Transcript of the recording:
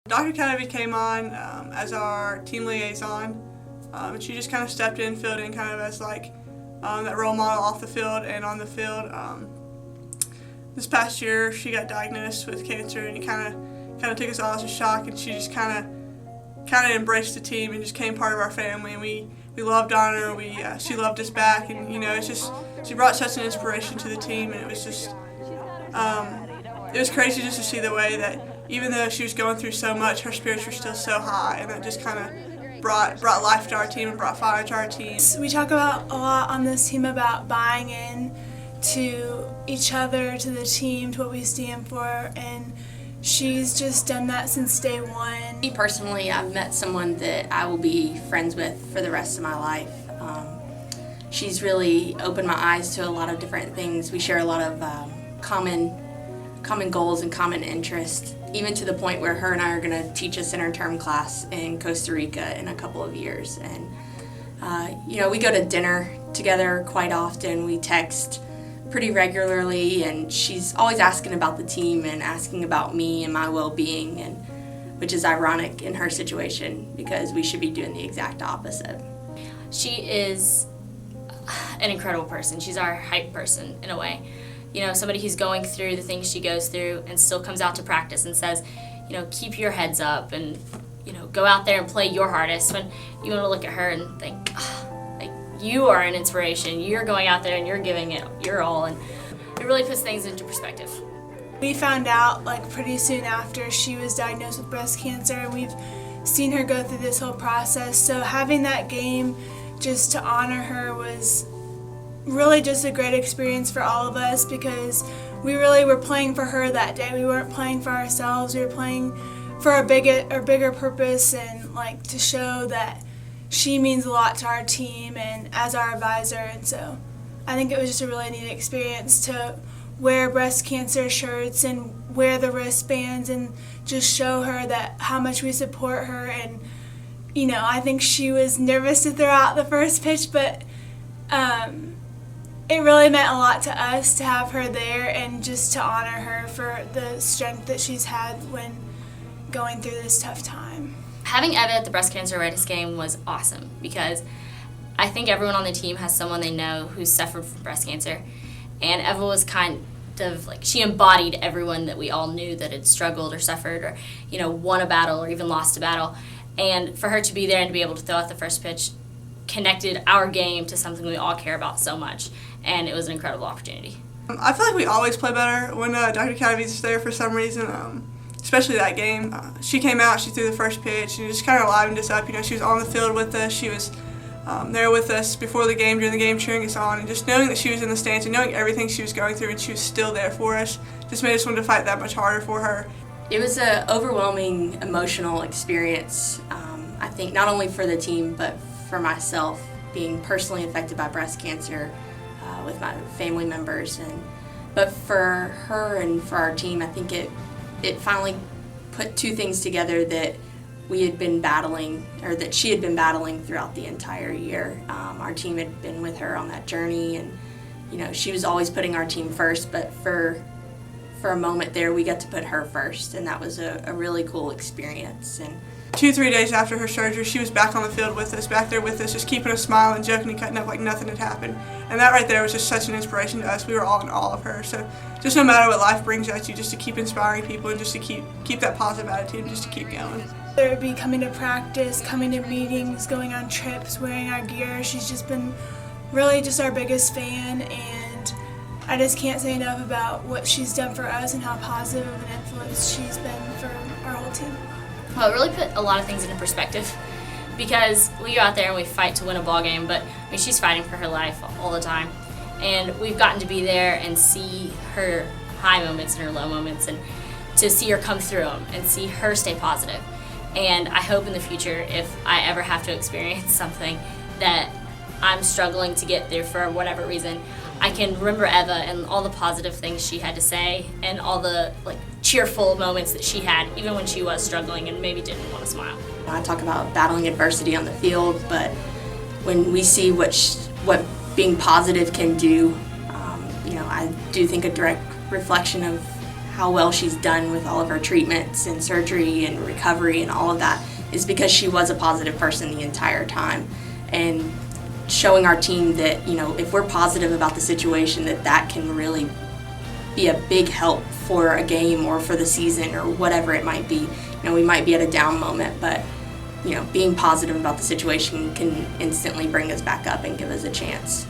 Dr. Cadavid came on as our team liaison, and she just kind of stepped in, filled in kind of as like that role model off the field and on the field. This past year, she got diagnosed with cancer, and it kind of took us all as a shock. And she just kind of embraced the team and just became part of our family. And we loved on her. She loved us back, and it's just she brought such an inspiration to the team, and it was just it was crazy just to see the way that even though she was going through so much, her spirits were still so high, and that just kind of brought life to our team and brought fire to our team. We talk about a lot on this team about buying in to each other, to the team, to what we stand for, and she's just done that since day one. Me personally, I've met someone that I will be friends with for the rest of my life. She's really opened my eyes to a lot of different things. We share a lot of common goals and common interests, even to the point where her and I are going to teach us interterm class in Costa Rica in a couple of years. And we go to dinner together quite often. We text pretty regularly, and she's always asking about the team and asking about me and my well-being, and which is ironic in her situation because we should be doing the exact opposite. She is an incredible person. She's our hype person in a way. Somebody who's going through the things she goes through and still comes out to practice and says, keep your heads up and, go out there and play your hardest, when you want to look at her and think, like, you are an inspiration. You're going out there and you're giving it your all, and it really puts things into perspective. We found out pretty soon after she was diagnosed with breast cancer, and we've seen her go through this whole process. So having that game just to honor her was really just a great experience for all of us, because we really were playing for her that day. We weren't playing for ourselves. We were playing for a bigger purpose, and to show that she means a lot to our team and as our advisor. And so I think it was just a really neat experience to wear breast cancer shirts and wear the wristbands and just show her that how much we support her. And I think she was nervous to throw out the first pitch, but it really meant a lot to us to have her there and just to honor her for the strength that she's had when going through this tough time. Having Eva at the breast cancer awareness game was awesome, because I think everyone on the team has someone they know who's suffered from breast cancer, and Eva was kind of she embodied everyone that we all knew that had struggled or suffered or won a battle or even lost a battle. And for her to be there and to be able to throw out the first pitch connected our game to something we all care about so much, and it was an incredible opportunity. I feel like we always play better when Dr. Cadavid's there for some reason, especially that game. She came out, she threw the first pitch, and it just kind of livened us up. She was on the field with us. She was there with us before the game, during the game, cheering us on, and just knowing that she was in the stands and knowing everything she was going through and she was still there for us just made us want to fight that much harder for her. It was an overwhelming emotional experience, I think, not only for the team but for myself, being personally affected by breast cancer with my family members, but for her and for our team, I think it finally put two things together that we had been battling, or that she had been battling throughout the entire year. Our team had been with her on that journey, and she was always putting our team first, but for a moment there we got to put her first, and that was a really cool experience. And 2-3 days after her surgery, she was back on the field with us, back there with us, just keeping us smiling, joking, and cutting up like nothing had happened. And that right there was just such an inspiration to us. We were all in awe of her. So just no matter what life brings at you, just to keep inspiring people and just to keep that positive attitude and just to keep going. Whether it be coming to practice, coming to meetings, going on trips, wearing our gear, she's just been really just our biggest fan, and I just can't say enough about what she's done for us and how positive of an influence she's been for our whole team. Well, it really put a lot of things into perspective, because we go out there and we fight to win a ball game, but she's fighting for her life all the time. And we've gotten to be there and see her high moments and her low moments, and to see her come through them and see her stay positive. And I hope in the future, if I ever have to experience something that I'm struggling to get through for whatever reason, I can remember Eva and all the positive things she had to say and all the cheerful moments that she had, even when she was struggling and maybe didn't want to smile. I talk about battling adversity on the field, but when we see what being positive can do, I do think a direct reflection of how well she's done with all of her treatments and surgery and recovery and all of that is because she was a positive person the entire time. And showing our team that, you know, if we're positive about the situation, that can really be a big help for a game or for the season or whatever it might be. You know, we might be at a down moment, but, you know, being positive about the situation can instantly bring us back up and give us a chance.